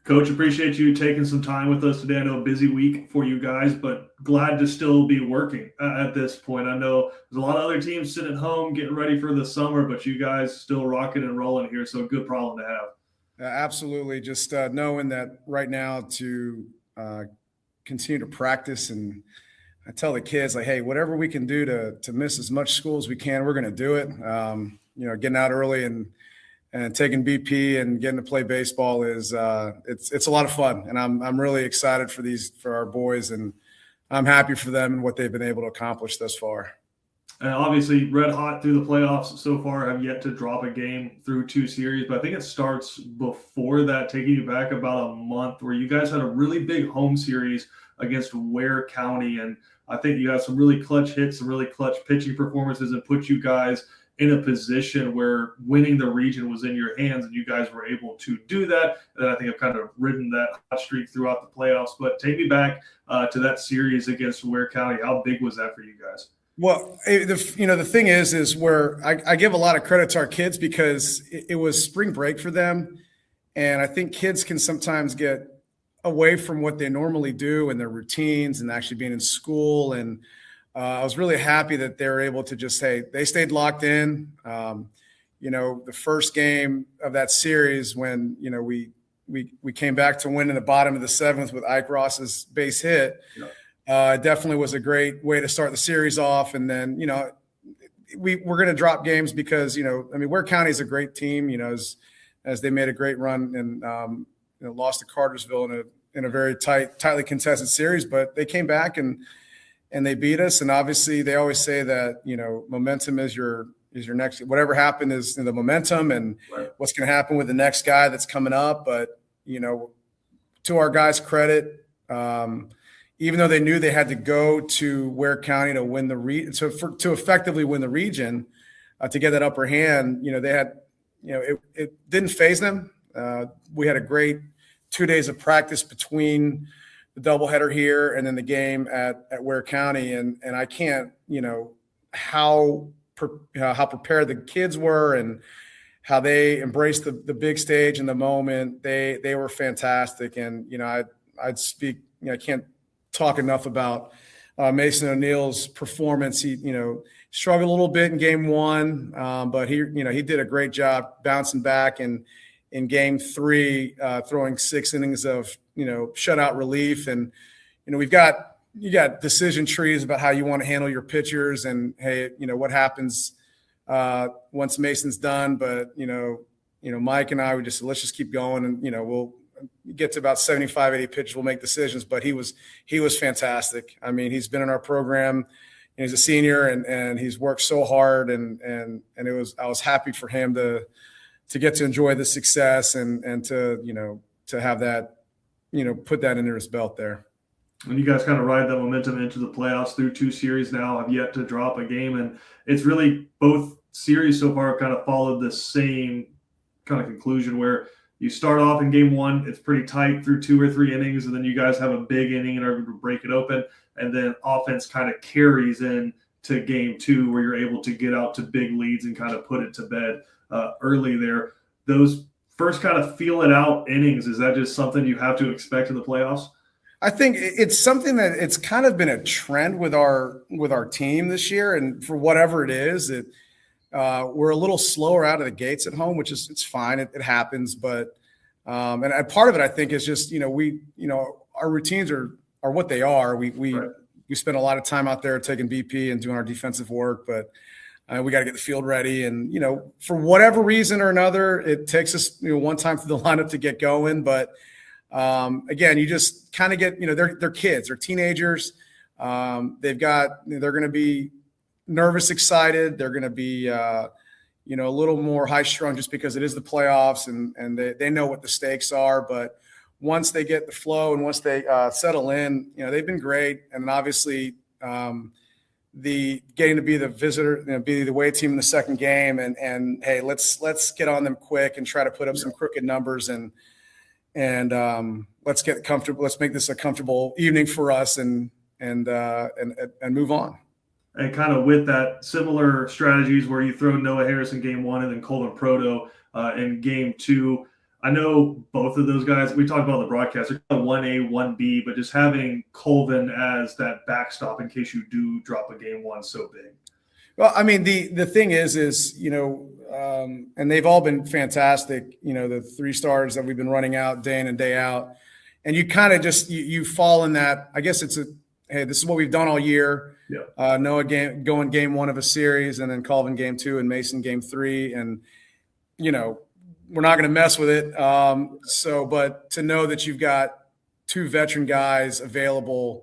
Coach, appreciate you taking some time with us today. I know a busy week for you guys, but glad to still be working at this point. I know there's a lot of other teams sitting at home getting ready for the summer, but you guys still rocking and rolling here, so good problem to have. Absolutely. Just knowing that right now to continue to practice, and I tell the kids, like, hey, whatever we can do to miss as much school as we can, we're going to do it. Getting out early and taking BP and getting to play baseball is it's a lot of fun, and I'm really excited for our boys, and I'm happy for them and what they've been able to accomplish thus far. And obviously, red hot through the playoffs so far, have yet to drop a game through 2 series. But I think it starts before that, taking you back about a month, where you guys had a really big home series against Ware County. And I think you had some really clutch hits, some really clutch pitching performances, and put you guys in a position where winning the region was in your hands, and you guys were able to do that. And I think I've kind of ridden that hot streak throughout the playoffs. But take me back to that series against Ware County. How big was that for you guys? Well, the thing is where I give a lot of credit to our kids, because it was spring break for them. And I think kids can sometimes get away from what they normally do and their routines and actually being in school. And I was really happy that they were able to just say they stayed locked in. The first game of that series, when, we came back to win in the bottom of the 7th with Ike Ross's base hit. Yeah. Definitely was a great way to start the series off. And then, we're going to drop games because, Ware County is a great team, as they made a great run and, lost to Cartersville in a very tightly contested series, but they came back and they beat us. And obviously they always say that, momentum is your next, whatever happened is in the momentum, and right, what's going to happen with the next guy that's coming up. But, to our guys' credit, even though they knew they had to go to Ware County to win to effectively win the region, to get that upper hand, they had, it didn't faze them. We had a great 2 days of practice between the doubleheader here and then the game at Ware County, and I can't, how prepared the kids were and how they embraced the big stage and the moment. They were fantastic, and I'd speak. I can't talk enough about Mason O'Neill's performance. He struggled a little bit in game 1, but he did a great job bouncing back, and in game 3 throwing 6 innings of shutout relief. And you got decision trees about how you want to handle your pitchers, and hey, what happens once Mason's done. But Mike and I would just, let's just keep going, and we'll get to about 75, 80 pitches, we'll make decisions. But he was fantastic. I mean, he's been in our program, and he's a senior, and he's worked so hard, and I was happy for him to get to enjoy the success and to have that, put that under his belt there. And you guys kind of ride that momentum into the playoffs through 2 series now, have yet to drop a game. And it's really, both series so far have kind of followed the same kind of conclusion, where you start off in game 1, it's pretty tight through 2 or 3 innings, and then you guys have a big inning and are able to break it open. And then offense kind of carries in to game 2, where you're able to get out to big leads and kind of put it to bed early there. Those first kind of feel it out innings, is that just something you have to expect in the playoffs? I think it's something that it's kind of been a trend with our team this year, and for whatever it is, we're a little slower out of the gates at home, which is, it's fine. It happens. But, and part of it, I think, is just, our routines are what they are. We spend a lot of time out there taking BP and doing our defensive work, but we got to get the field ready. And, for whatever reason or another, it takes us, one time through the lineup to get going. But again, you just kind of get, they're kids, they're teenagers. They're going to be nervous, excited. They're going to be, a little more high strung just because it is the playoffs, and they know what the stakes are. But once they get the flow and once they settle in, they've been great. And obviously the getting to be the visitor, be the away team in the second game, and hey, let's get on them quick and try to put up some crooked numbers, and let's get comfortable. Let's make this a comfortable evening for us, and move on. And kind of with that, similar strategies where you throw Noah Harris in game 1 and then Colin Proto in game 2. I know both of those guys. We talked about the broadcast. They're kind of 1A, 1B, but just having Colvin as that backstop in case you do drop a game one so big. Well, I mean, the thing is, and they've all been fantastic, the 3 stars that we've been running out day in and day out. And you kind of just, you fall in that, I guess hey, this is what we've done all year. Yeah. Noah going game 1 of a series, and then Colvin game 2 and Mason game 3. And, we're not going to mess with it. But to know that you've got 2 veteran guys available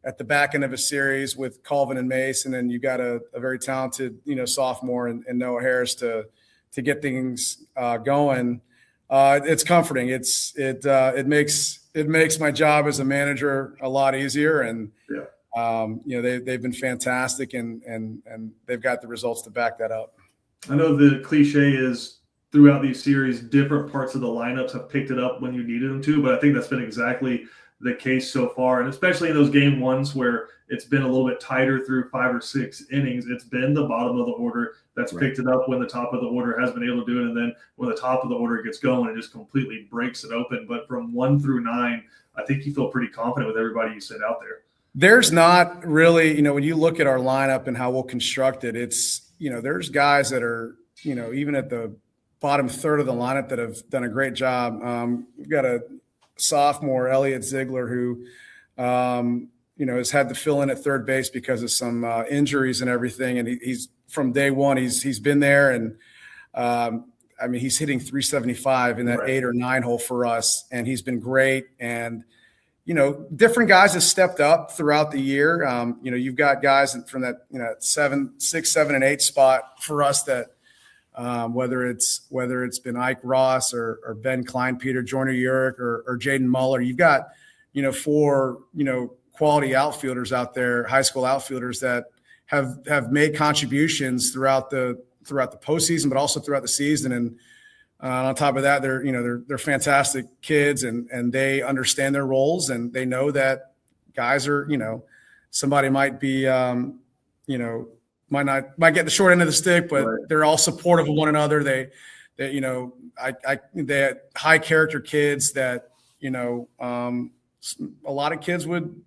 at the back end of a series with Colvin and Mason, and you got a very talented, sophomore and Noah Harris to get things going. It's comforting. It makes my job as a manager a lot easier. And, they've been fantastic and they've got the results to back that up. I know the cliche is throughout these series, different parts of the lineups have picked it up when you needed them to, but I think that's been exactly the case so far. And especially in those game ones where it's been a little bit tighter through 5 or 6 innings, it's been the bottom of the order that's picked it up when the top of the order has been able to do it. And then when the top of the order gets going, it just completely breaks it open. But from 1 through 9, I think you feel pretty confident with everybody you sent out there. There's not really, when you look at our lineup and how we'll construct it, it's, there's guys that are, even at the bottom third of the lineup that have done a great job. We've got a sophomore, Elliot Ziegler, who, has had to fill in at third base because of some injuries and everything. And he's from day one, he's been there. And he's hitting 375 in that 8 or 9 hole for us. And he's been great. And, different guys have stepped up throughout the year. You've got guys from that, 6, 7, and 8 spot for us that, whether it's been Ike Ross or Ben Kleinpeter, Jordan Urich, or Jaden Muller, you've got, 4, quality outfielders out there, high school outfielders that have made contributions throughout the postseason, but also throughout the season. And on top of that, they're fantastic kids and they understand their roles and they know that guys are, somebody might be, might get the short end of the stick, but they're all supportive of one another. They had high character kids that, a lot of kids would,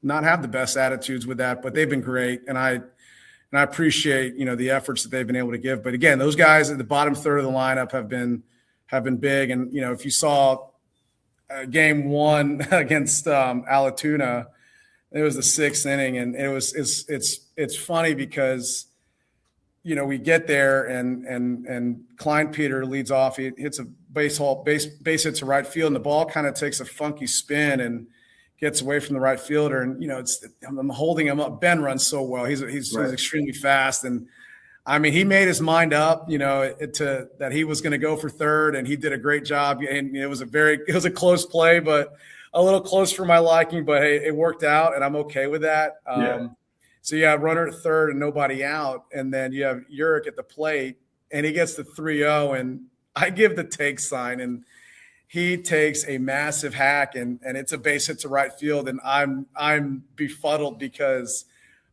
not have the best attitudes with that, but they've been great. And I appreciate, the efforts that they've been able to give. But again, those guys at the bottom third of the lineup have been big. And, if you saw game 1 against Alatoona, it was the 6th inning, and it's funny because, we get there and Kleinpeter leads off. He hits a base hits to right field, and the ball kind of takes a funky spin and gets away from the right fielder. And, I'm holding him up. Ben runs so well. He's extremely fast. And he made his mind up, that he was going to go for third, and he did a great job. And it was a close play, but a little close for my liking, but hey, it worked out and I'm okay with that. So you have runner at third and nobody out. And then you have Urich at the plate and he gets the 3-0 and I give the take sign and he takes a massive hack and it's a base hit to right field. And I'm befuddled because,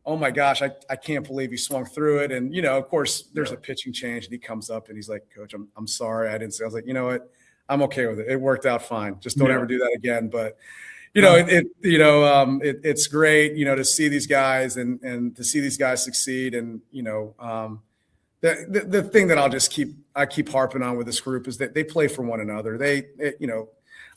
oh my gosh, I can't believe he swung through it. And, of course there's a pitching change and he comes up and he's like, Coach, I'm sorry. I didn't say, I was like, you know what? I'm okay with it. It worked out fine. Just don't ever do that again. But, it's great, to see these guys and to see these guys succeed. And, the thing that I keep harping on with this group is that they play for one another.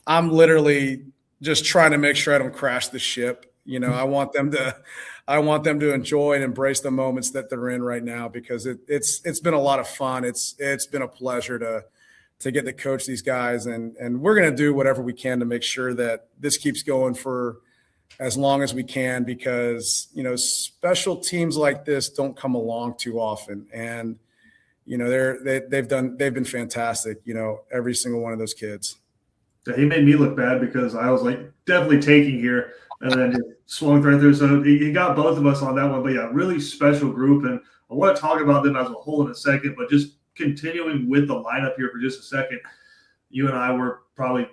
I'm literally just trying to make sure I don't crash the ship. I want them to enjoy and embrace the moments that they're in right now because it's been a lot of fun. It's been a pleasure to get to coach these guys. And we're going to do whatever we can to make sure that this keeps going for as long as we can, because, special teams like this don't come along too often. And, they've been fantastic, every single one of those kids. Yeah, he made me look bad because I was like definitely taking here and then just swung right through. So he got both of us on that one, but yeah, really special group. And I want to talk about them as a whole in a second, but just continuing with the lineup here for just a second, you and I were probably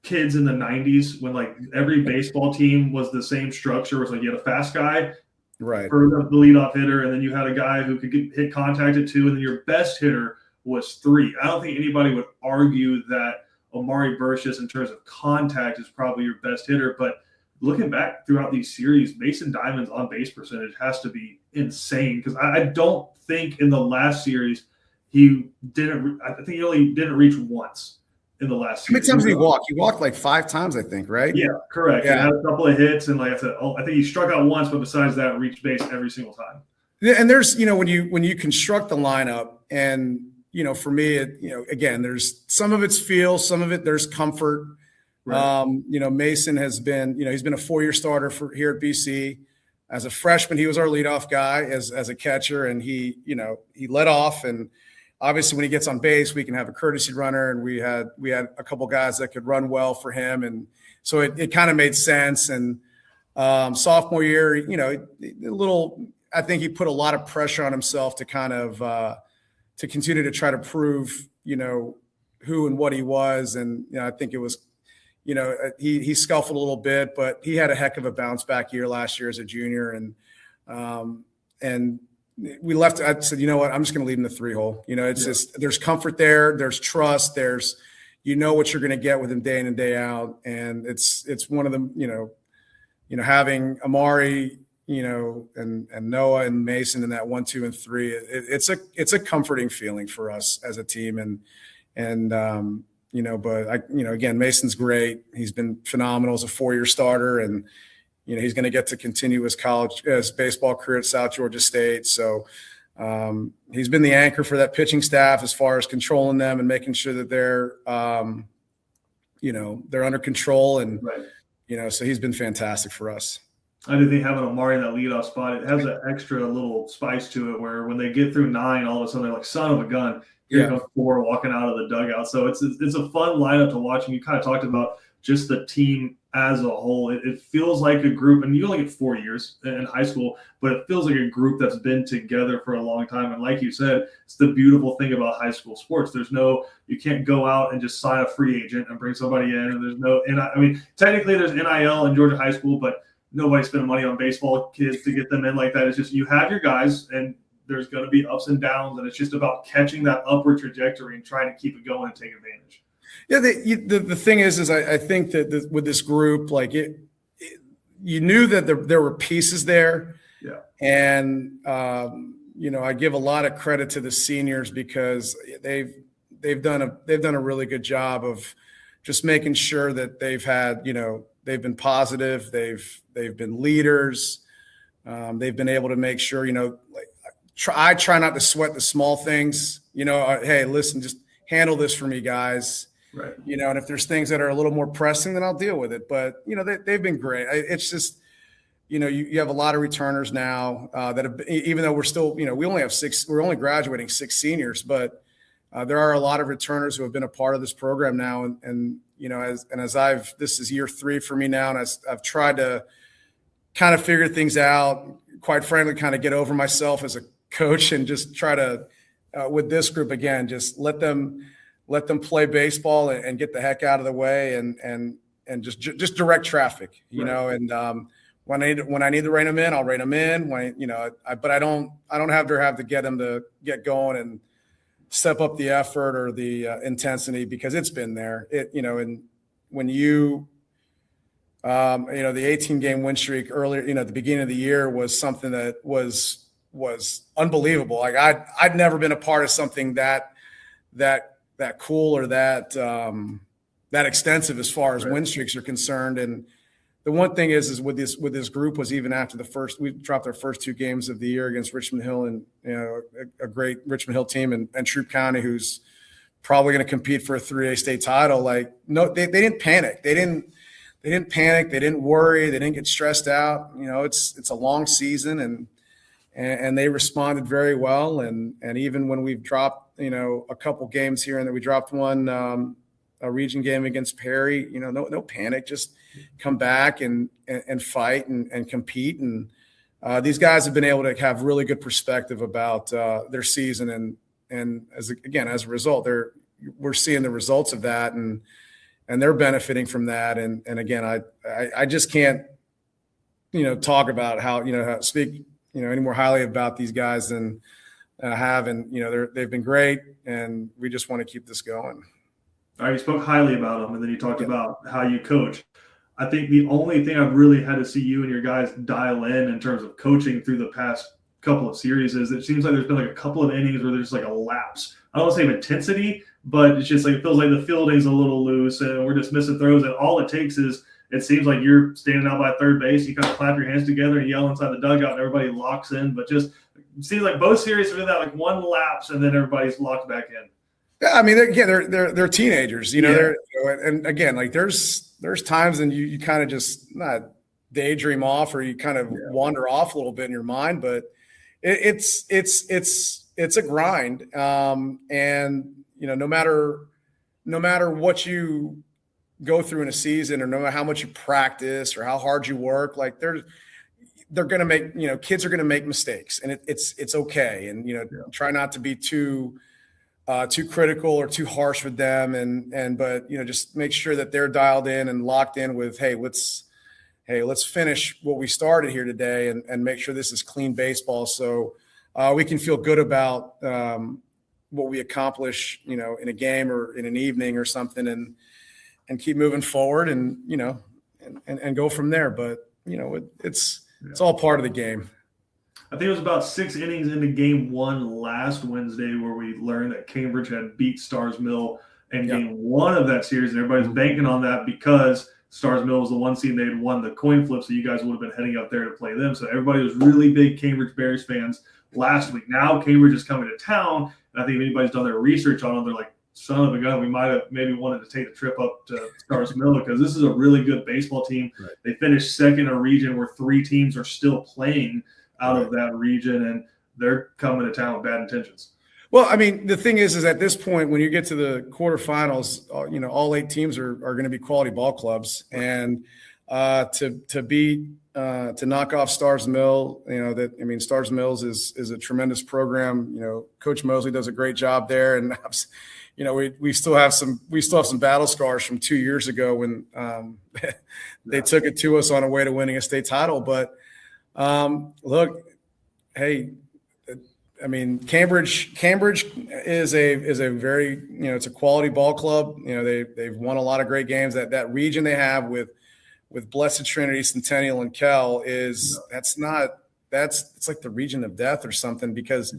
kids in the 90s when like every baseball team was the same structure. It was like you had a fast guy for the leadoff hitter, and then you had a guy who could hit contact at 2, and then your best hitter was 3. I don't think anybody would argue that Amari Burgess in terms of contact is probably your best hitter, but looking back throughout these series, Mason Diamond's on base percentage has to be insane, because I don't think in the last series he didn't. I think he only didn't reach once in the last How many series. times did he walk? He walked like 5 times, I think, right? Yeah, correct. Yeah. And had a couple of hits, and like I said, I think he struck out once, but besides that, reached base every single time. And there's, when you construct the lineup, and for me, again, there's some of it's feel, some of it there's comfort. Right. Mason has been, he's been a 4-year starter here at BC. As a freshman, he was our leadoff guy as a catcher, and he led off. And obviously, when he gets on base, we can have a courtesy runner, and we had a couple guys that could run well for him, and so it kind of made sense. And sophomore year, a little. I think he put a lot of pressure on himself to kind of to continue to try to prove who and what he was, and I think it was. He scuffled a little bit, but he had a heck of a bounce back year last year as a junior. And we left. I said, you know what? I'm just going to leave him the 3-hole. It's just, there's comfort there. There's trust. There's, what you're going to get with him day in and day out. And it's one of them, having Amari, and Noah and Mason in that 1, 2, and 3, it's a comforting feeling for us as a team. But again, Mason's great. He's been phenomenal as a 4-year starter, and he's going to get to continue his baseball career at South Georgia State. So he's been the anchor for that pitching staff as far as controlling them and making sure that they're under control, and right. So he's been fantastic for us. I do think having Amari in that leadoff spot, it has an extra little spice to it, where when they get through 9, all of a sudden they're like, son of a gun. Here comes 4 walking out of the dugout. So it's a fun lineup to watch. And you kind of talked about just the team as a whole. It feels like a group, and you only get 4 years in high school, but it feels like a group that's been together for a long time. And like you said, it's the beautiful thing about high school sports. You can't go out and just sign a free agent and bring somebody in. And there's no, and I mean, technically there's NIL in Georgia high school, but nobody's spending money on baseball kids to get them in like that. It's just, you have your guys, and there's going to be ups and downs, and it's just about catching that upward trajectory and trying to keep it going and take advantage. Yeah, the thing is I think that with this group, like you knew that there were pieces there. Yeah. And I give a lot of credit to the seniors, because they've done a really good job of just making sure that they've been positive, they've been leaders, they've been able to make sure I try not to sweat the small things. Hey, listen, just handle this for me, guys. Right. And if there's things that are a little more pressing, then I'll deal with it. But they've been great. It's just, you have a lot of returners now that have, even though we're still, we're only graduating 6 seniors, but there are a lot of returners who have been a part of this program now. And this is year 3 for me now, and I've tried to kind of figure things out. Quite frankly, kind of get over myself as a coach, and just try to with this group again, just let them play baseball and get the heck out of the way, and just direct traffic, right. And when I need to rein them in, I'll rein them in. But I don't have to get them to get going and step up the effort or the intensity, because it's been there. And when the 18-game win streak earlier, at the beginning of the year, was something that was unbelievable. Like I'd never been a part of something that cool or that extensive as far as win streaks are concerned. And the one thing is with this group was, even after we dropped our first 2 games of the year against Richmond Hill, and a great Richmond Hill team, and Troop County, who's probably going to compete for a 3A state title. Like, no, they didn't panic. They didn't panic. They didn't worry. They didn't get stressed out. It's a long season, and they responded very well. And even when we've dropped, a couple games here, and then we dropped one, a region game against Perry, no panic, just come back and fight and compete. And these guys have been able to have really good perspective about their season. And as a result, we're seeing the results of that, and they're benefiting from that. And again, I just can't, talk about how speak, any more highly about these guys than have, and they've been great, and we just want to keep this going. All right, you spoke highly about them, and then you talked about how you coach. I think the only thing I've really had to see you and your guys dial in terms of coaching through the past couple of series is it seems like there's been like a couple of innings where there's like a lapse. I don't want to say of intensity, but it's just like it feels like the fielding's a little loose and we're just missing throws. And all it takes is it seems like you're standing out by third base, you kind of clap your hands together and yell inside the dugout, and everybody locks in. But just it seems like both series are in that like one lapse, and then everybody's locked back in. Yeah, I mean, they're teenagers, and again, like there's times and you kind of just not daydream off, or you kind of wander off a little bit in your mind, but it's a grind, and no matter what you go through in a season, or no matter how much you practice or how hard you work, like they're going to make kids are going to make mistakes, and it's okay, and try not to be too critical or too harsh with them, but just make sure that they're dialed in and locked in with, hey, let's finish what we started here today, and make sure this is clean baseball, so we can feel good about what we accomplish, in a game or in an evening or something, and keep moving forward, and go from there. But it's all part of the game. I think it was about 6 innings into game 1 last Wednesday where we learned that Cambridge had beat Stars Mill in game 1 of that series. And everybody's banking on that because Stars Mill was the 1 seed. They had won the coin flip, so you guys would have been heading up there to play them. So everybody was really big Cambridge Bears fans last week. Now Cambridge is coming to town, and I think if anybody's done their research on them, they're like, son of a gun, we might have maybe wanted to take a trip up to Stars Mill because this is a really good baseball team. Right. They finished second in a region where 3 teams are still playing out of that region, and they're coming to town with bad intentions. Well, I mean, the thing is at this point, when you get to the quarterfinals, all 8 teams are going to be quality ball clubs, and to knock off Stars Mill, Stars Mills is a tremendous program. Coach Mosley does a great job there, and we still have some battle scars from 2 years ago when they took it to us on a way to winning a state title. But look, hey, I mean, Cambridge is a very, it's a quality ball club. They've won a lot of great games. That region they have with Blessed Trinity, Centennial, and Kell it's like the region of death or something, because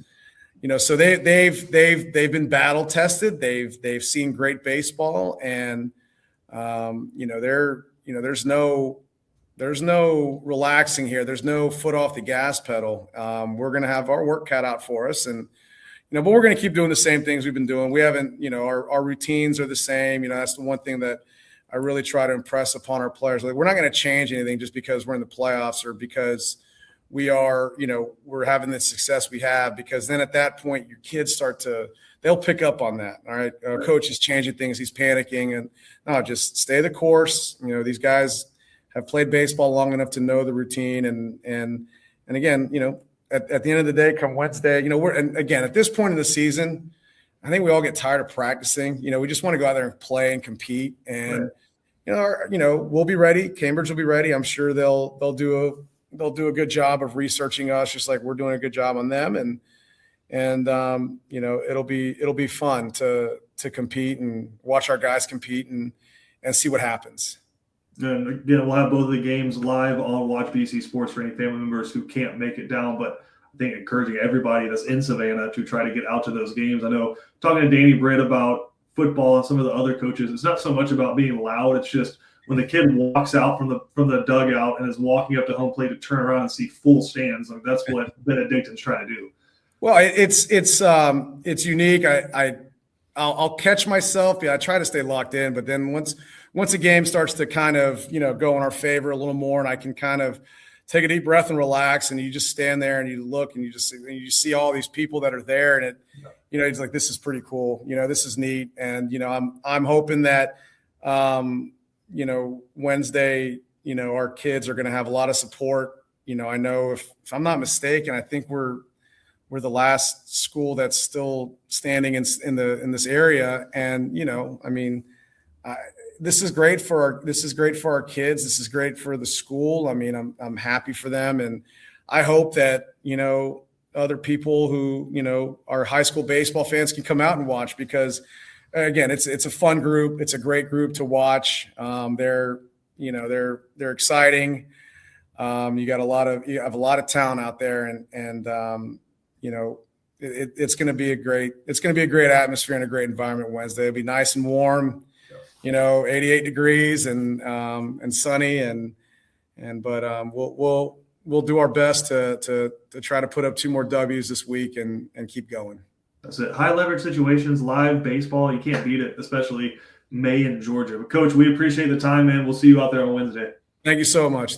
so they've been battle tested. They've seen great baseball, and there's no relaxing here. There's no foot off the gas pedal. We're going to have our work cut out for us, and but we're going to keep doing the same things we've been doing. We haven't, our routines are the same. That's the one thing that I really try to impress upon our players. Like, we're not going to change anything just because we're in the playoffs or because we are, we're having the success we have, because then at that point your kids they'll pick up on that. All right. Coach is changing things. He's panicking, and no, just stay the course. These guys have played baseball long enough to know the routine. And again, at the end of the day, come Wednesday, and again, at this point in the season, I think we all get tired of practicing. We just want to go out there and play and compete. And, we'll be ready. Cambridge will be ready. I'm sure they'll do a good job of researching us, just like we're doing a good job on them. And it'll be fun to compete and watch our guys compete and see what happens. And again, we'll have both of the games live on Watch BC Sports for any family members who can't make it down. But I think encouraging everybody that's in Savannah to try to get out to those games. I know talking to Danny Britt about football and some of the other coaches, it's not so much about being loud. It's just when the kid walks out from the dugout and is walking up to home plate to turn around and see full stands. Like, that's what Benedictine's trying to do. Well, it's unique. I'll catch myself. I try to stay locked in, but then once a game starts to kind of, go in our favor a little more, and I can kind of take a deep breath and relax, and you just stand there and you look and you see all these people that are there, and it's like, this is pretty cool. This is neat. And, I'm hoping that, Wednesday, our kids are going to have a lot of support. I know if I'm not mistaken, I think we're the last school that's still standing in this area. And, this is great for our kids. This is great for the school. I mean, I'm happy for them. And I hope that, other people who, are high school baseball fans can come out and watch, because again, it's a fun group. It's a great group to watch. They're exciting. You have a lot of talent out there, and it's going to be a great atmosphere and a great environment Wednesday. It'll be nice and warm, 88 degrees and sunny, but we'll do our best to try to put up 2 more W's this week and keep going. That's it. High leverage situations, live baseball, you can't beat it, especially May in Georgia. But Coach, we appreciate the time, man. We'll see you out there on Wednesday. Thank you so much.